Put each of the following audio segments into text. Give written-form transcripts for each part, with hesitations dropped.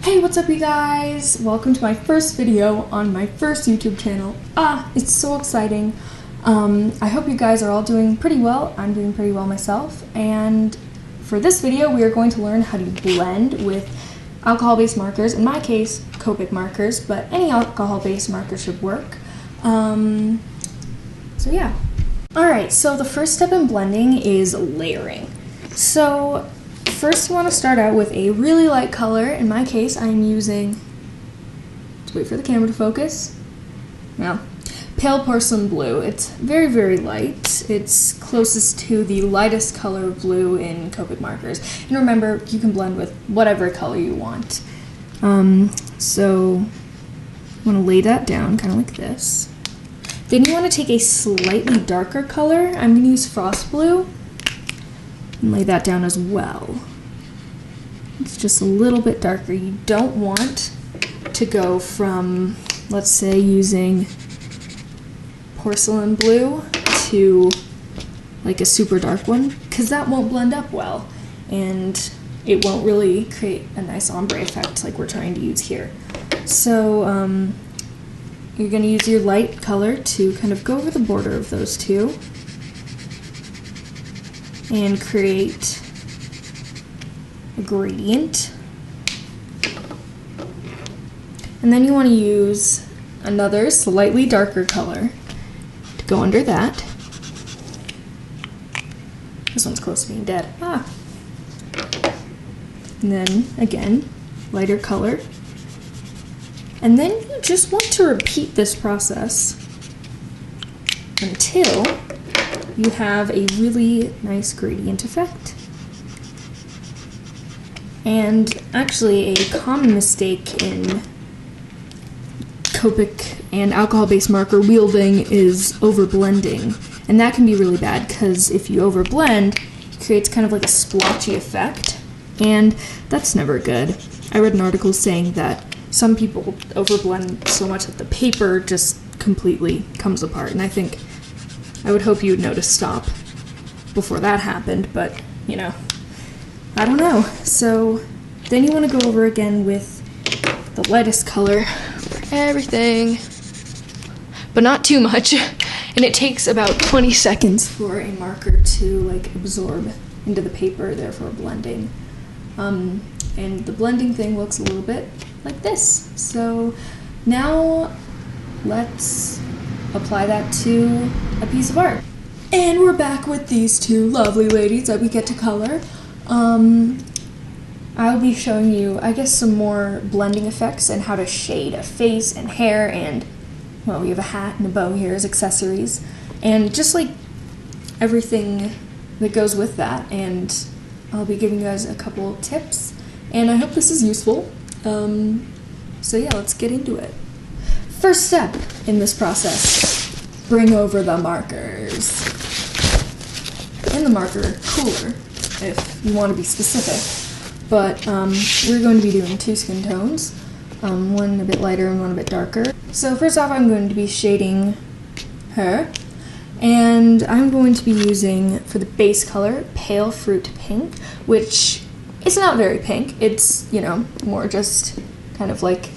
Hey, what's up you guys? Welcome to my first video on my first YouTube channel. It's so exciting. I hope you guys are all doing pretty well. I'm doing pretty well myself. And for this video, we are going to learn how to blend with alcohol-based markers. In my case, Copic markers, but any alcohol-based marker should work. So yeah. Alright, so the first step in blending is layering. So first you want to start out with a really light color. In my case, I'm using, let's wait for the camera to focus. No, pale porcelain blue. It's very, very light. It's closest to the lightest color of blue in Copic markers. And remember, you can blend with whatever color you want. So you want to lay that down kind of like this. Then you want to take a slightly darker color. I'm going to use frost blue and lay that down as well. It's just a little bit darker. You don't want to go from, let's say, using porcelain blue to like a super dark one, because that won't blend up well and it won't really create a nice ombre effect like we're trying to use here. So you're going to use your light color to kind of go over the border of those two and create a gradient. And then you want to use another slightly darker color to go under that. This one's close to being dead. And then again, lighter color. And then you just want to repeat this process until you have a really nice gradient effect. And actually, a common mistake in Copic and alcohol-based marker wielding is overblending. And that can be really bad because if you overblend, it creates kind of like a splotchy effect. And that's never good. I read an article saying that some people overblend so much that the paper just completely comes apart. And I would hope you would know to stop before that happened, but you know, I don't know. So then you want to go over again with the lightest color for everything, but not too much. And it takes about 20 seconds for a marker to like absorb into the paper, therefore blending. And the blending thing looks a little bit like this. So now let's apply that to a piece of art. And we're back with these two lovely ladies that we get to color. I'll be showing you, I guess, some more blending effects and how to shade a face and hair and, well, we have a hat and a bow here as accessories. And just like everything that goes with that. And I'll be giving you guys a couple tips. And I hope this is useful. So yeah, let's get into it. First step in this process, bring over the markers. And the marker cooler, if you want to be specific. But we're going to be doing two skin tones, one a bit lighter and one a bit darker. So first off, I'm going to be shading her. And I'm going to be using, for the base color, Pale Fruit Pink, which is not very pink. It's, you know, more just kind of like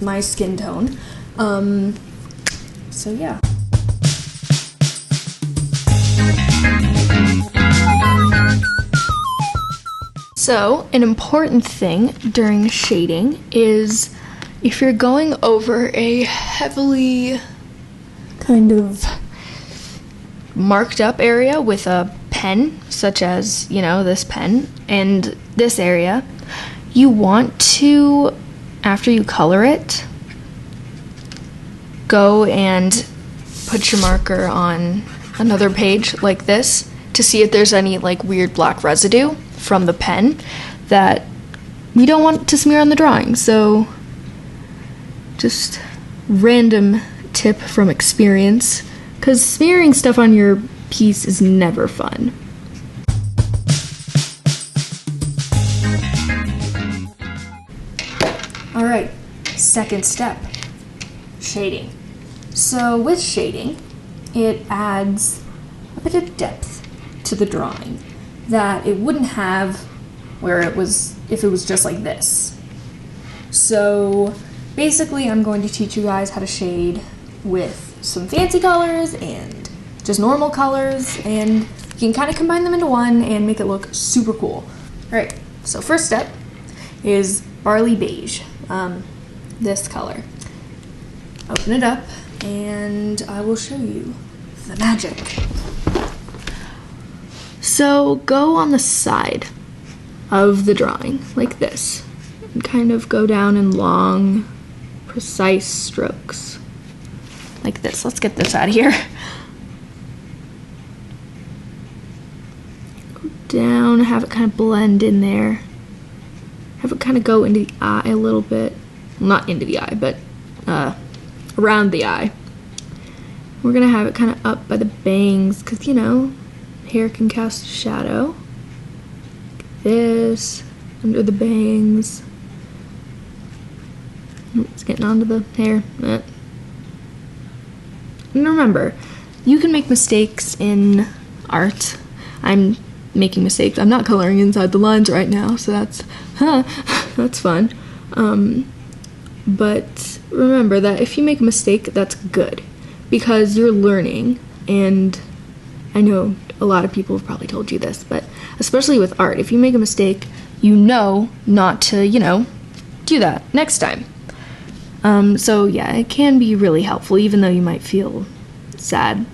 my skin tone. So yeah. So an important thing during shading is if you're going over a heavily kind of marked up area with a pen, such as, you know, this pen and this area, you want to, after you color it, go and put your marker on another page like this to see if there's any like weird black residue from the pen that we don't want to smear on the drawing. So just random tip from experience, because smearing stuff on your piece is never fun. Alright, second step, shading. So with shading, it adds a bit of depth to the drawing that it wouldn't have where it was if it was just like this. So basically I'm going to teach you guys how to shade with some fancy colors and just normal colors, and you can kind of combine them into one and make it look super cool. Alright, so first step is barley beige, this color. Open it up and I will show you the magic. So go on the side of the drawing like this and kind of go down in long, precise strokes like this. Let's get this out of here. Go down, have it kind of blend in there. Have it kind of go into the eye a little bit. Well, not into the eye, but around the eye. We're gonna have it kind of up by the bangs because, you know, hair can cast a shadow. Like this, under the bangs. It's getting onto the hair. And remember, you can make mistakes in art. I'm making mistakes. I'm not coloring inside the lines right now, so that's fun. But remember that if you make a mistake, that's good because you're learning. And I know a lot of people have probably told you this, but especially with art, if you make a mistake, you know not to, you know, do that next time. So yeah, it can be really helpful, even though you might feel sad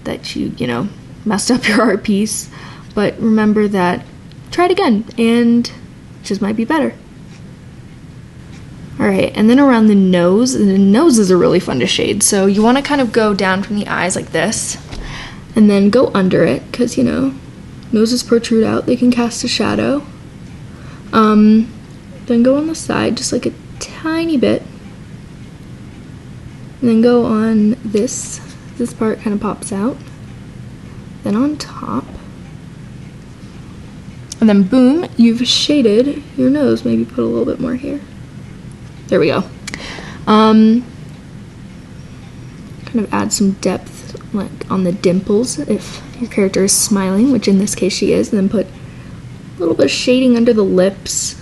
that you know, messed up your art piece. But remember that, try it again, and it just might be better. Alright, and then around the noses are really fun to shade. So you want to kind of go down from the eyes like this, and then go under it, because, you know, noses protrude out, they can cast a shadow. Then go on the side, just like a tiny bit. And then go on this part kind of pops out. Then on top. And then boom, you've shaded your nose. Maybe put a little bit more here. There we go. Kind of add some depth like on the dimples if your character is smiling, which in this case she is, and then put a little bit of shading under the lips.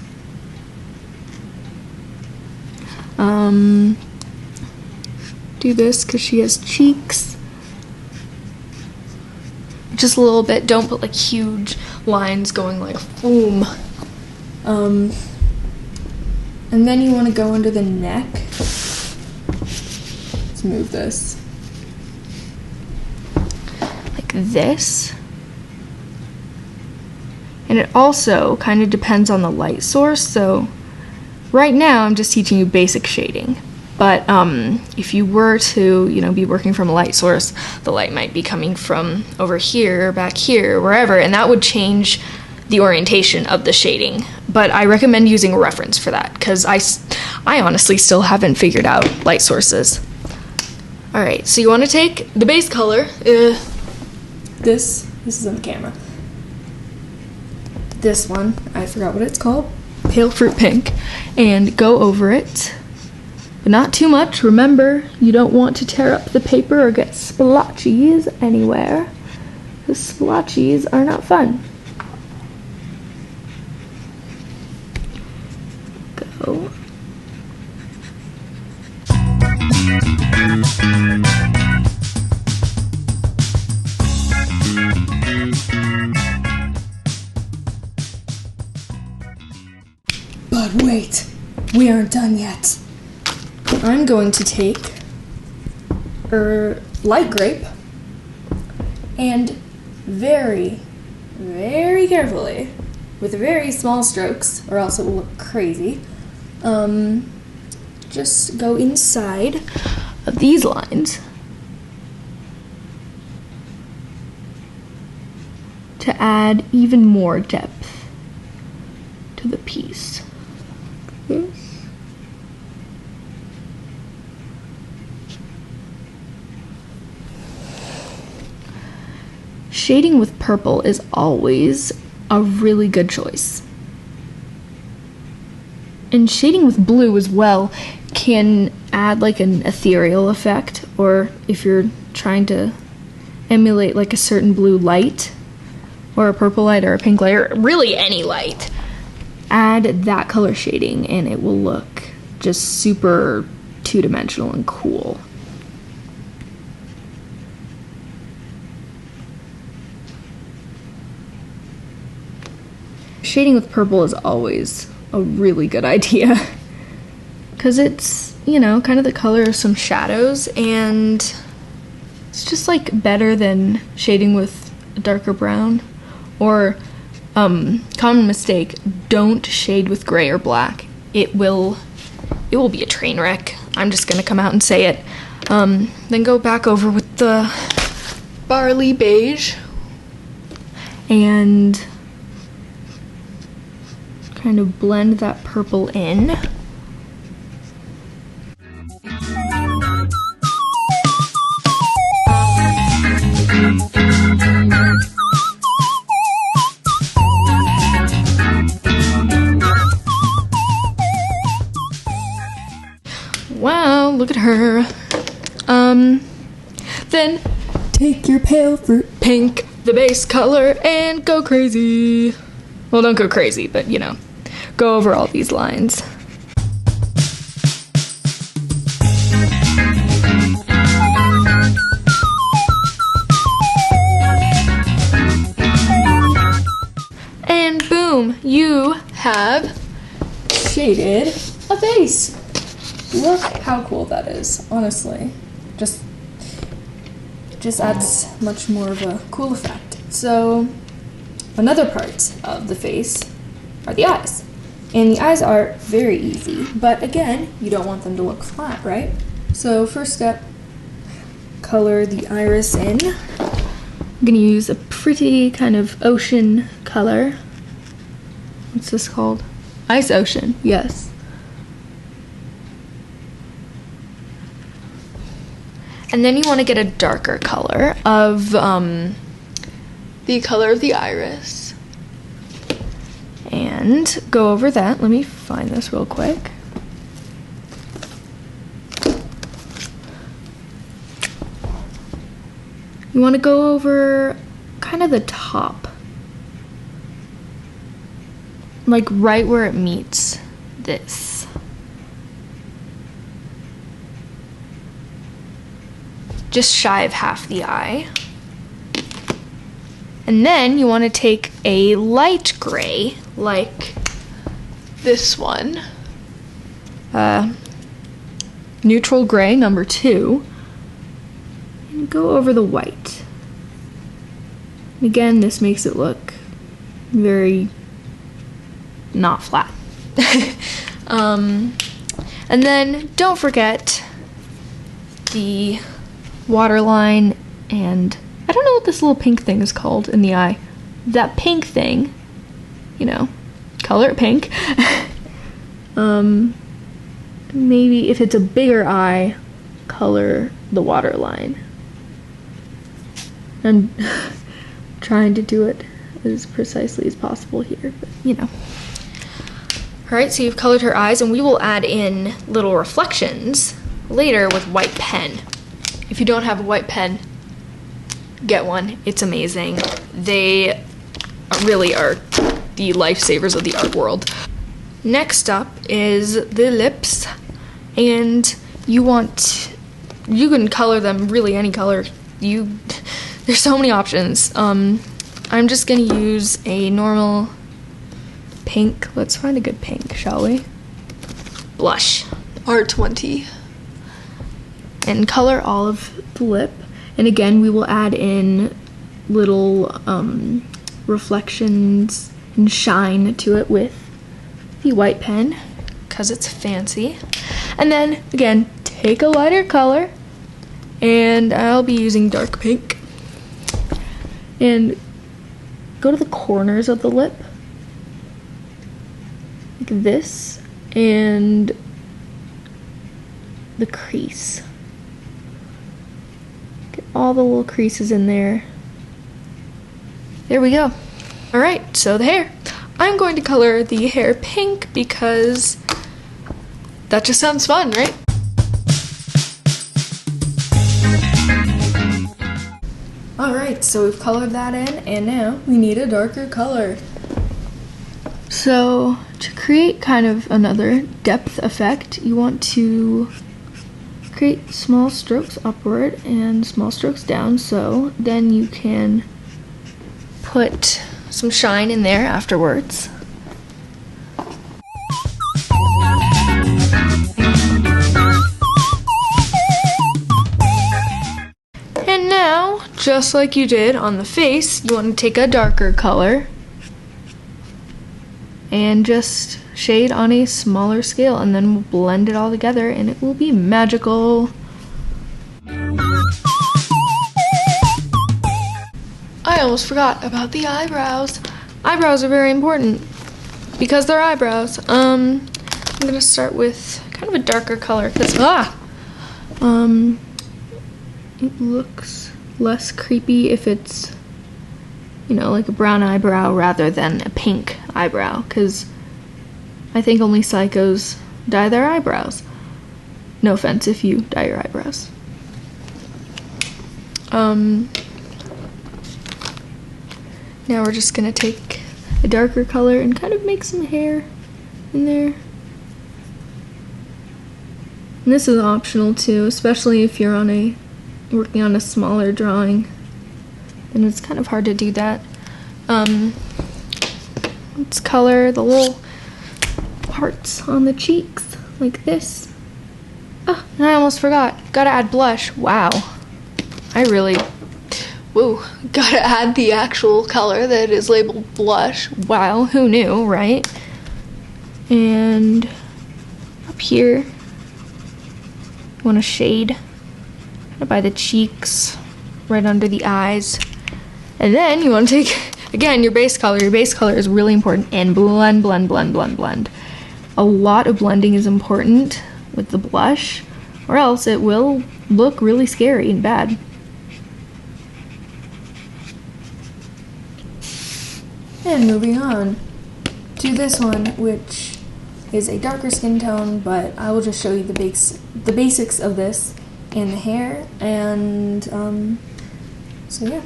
Do this because she has cheeks. Just a little bit. Don't put like huge lines going like boom. And then you want to go under the neck. Let's move this. Like this. And it also kind of depends on the light source. So right now I'm just teaching you basic shading. But if you were to, you know, be working from a light source, the light might be coming from over here, back here, wherever, and that would change the orientation of the shading. But I recommend using a reference for that, because I honestly still haven't figured out light sources. Alright, so you want to take the base color, this is on the camera. This one, I forgot what it's called, pale fruit pink, and go over it. But not too much. Remember, you don't want to tear up the paper or get splotches anywhere. The splotches are not fun. Go. But wait, we aren't done yet. I'm going to take light grape and very, very carefully, with very small strokes, or else it will look crazy, just go inside of these lines to add even more depth to the piece. Like this. Shading with purple is always a really good choice. And shading with blue as well can add like an ethereal effect, or if you're trying to emulate like a certain blue light, or a purple light, or a pink light, or really any light, add that color shading and it will look just super two-dimensional and cool. Shading with purple is always a really good idea because it's, you know, kind of the color of some shadows, and it's just like better than shading with a darker brown. Or common mistake, don't shade with gray or black. It will be a train wreck. I'm just gonna come out and say it. Then go back over with the barley beige and kind of blend that purple in. Wow, look at her. Then take your pale fruit pink, the base color, and go crazy. Well, don't go crazy, but you know, go over all these lines. And boom, you have shaded a face. Look how cool that is, honestly. Just adds much more of a cool effect. So another part of the face are the eyes. And the eyes are very easy, but again, you don't want them to look flat, right? So first step, color the iris in. I'm gonna use a pretty kind of ocean color. What's this called? Ice ocean, yes. And then you want to get a darker color of the color of the iris. And go over that. Let me find this real quick. You want to go over kind of the top. Like right where it meets this. Just shy of half the eye. And then you want to take a light gray, like this one. Neutral gray, number 2. And go over the white. And again, this makes it look very not flat. And then don't forget the waterline, and I don't know what this little pink thing is called in the eye. That pink thing, you know, color it pink. Maybe if it's a bigger eye, color the waterline. I'm trying to do it as precisely as possible here, but you know. Alright, so you've colored her eyes, and we will add in little reflections later with white pen. If you don't have a white pen, get one. It's amazing. They really are the lifesavers of the art world. Next up is the lips, and you can color them really any color. There's so many options. I'm just gonna use a normal pink. Let's find a good pink, shall we? Blush, R20. And color all of the lip. And again, we will add in little reflections and shine to it with the white pen, because it's fancy. And then, again, take a lighter color, and I'll be using dark pink. And go to the corners of the lip, like this, and the crease. All the little creases in there. There we go. All right, so the hair. I'm going to color the hair pink because that just sounds fun, right? All right, so we've colored that in, and now we need a darker color. So to create kind of another depth effect, you want to create small strokes upward and small strokes down, so then you can put some shine in there afterwards. And now, just like you did on the face, you want to take a darker color and just shade on a smaller scale, and then we'll blend it all together and it will be magical. I almost forgot about the eyebrows. Eyebrows are very important because they're eyebrows. I'm gonna start with kind of a darker color because it looks less creepy if it's, you know, like a brown eyebrow rather than a pink eyebrow, because I think only psychos dye their eyebrows. No offense if you dye your eyebrows. Now we're just gonna take a darker color and kind of make some hair in there. And this is optional too, especially if you're working on a smaller drawing. And it's kind of hard to do that. Let's color the little parts on the cheeks like this. Oh, and I almost forgot. Gotta add blush. Wow. Gotta add the actual color that is labeled blush. Wow, who knew, right? And up here, you want to shade kind of by the cheeks, right under the eyes. And then you want to take, again, your base color. Your base color is really important, and blend, blend, blend, blend, blend. A lot of blending is important with the blush, or else it will look really scary and bad. And moving on to this one, which is a darker skin tone, but I will just show you the basics of this and the hair, and so yeah.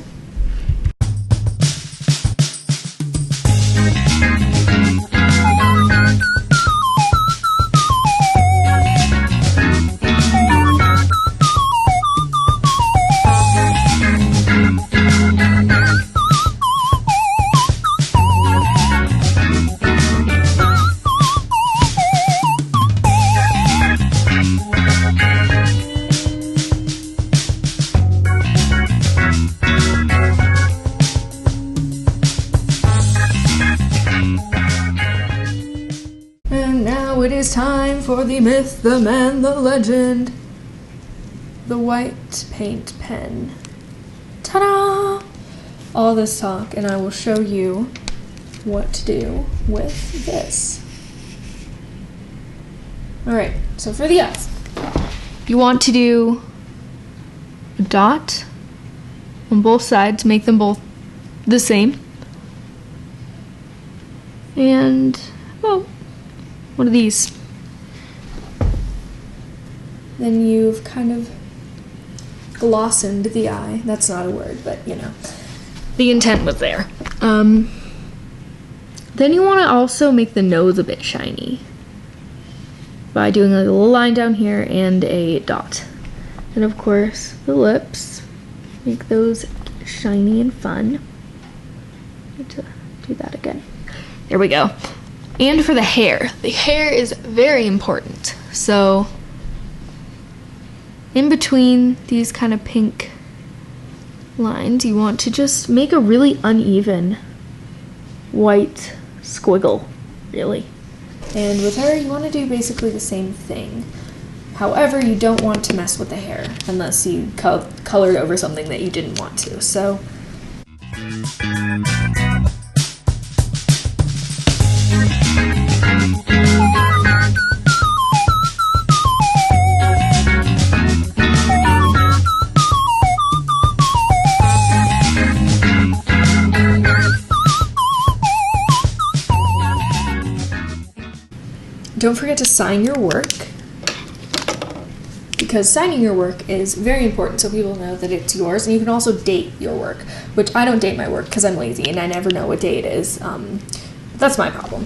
It is time for the myth, the man, the legend, the white paint pen. Ta-da! All this talk, and I will show you what to do with this. Alright, so for the eyes, you want to do a dot on both sides, make them both the same. And, well, one of these. Then you've kind of glossened the eye. That's not a word, but you know, the intent was there. Then you want to also make the nose a bit shiny by doing a little line down here and a dot. And of course, the lips, make those shiny and fun. Need to do that again. There we go. And for the hair is very important. So in between these kind of pink lines, you want to just make a really uneven white squiggle, really. And with her, you want to do basically the same thing. However, you don't want to mess with the hair unless you colored over something that you didn't want to. So don't forget to sign your work, because signing your work is very important so people know that it's yours. And you can also date your work, which I don't date my work because I'm lazy and I never know what day it is. That's my problem.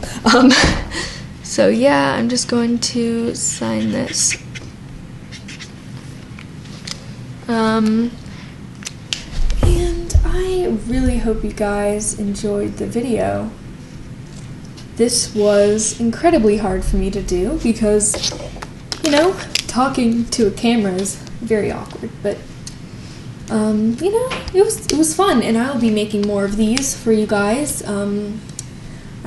So yeah, I'm just going to sign this. And I really hope you guys enjoyed the video. This was incredibly hard for me to do because, you know, talking to a camera is very awkward, but you know, it was fun, and I'll be making more of these for you guys.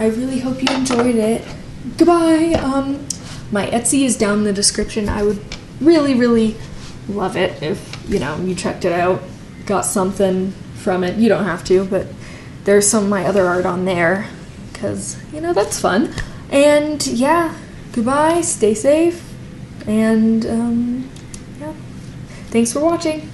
I really hope you enjoyed it. Goodbye. My Etsy is down in the description. I would really love it if, you know, you checked it out, got something from it. You don't have to, but there's some of my other art on there because, you know, that's fun. And yeah, goodbye, stay safe, and yeah, thanks for watching.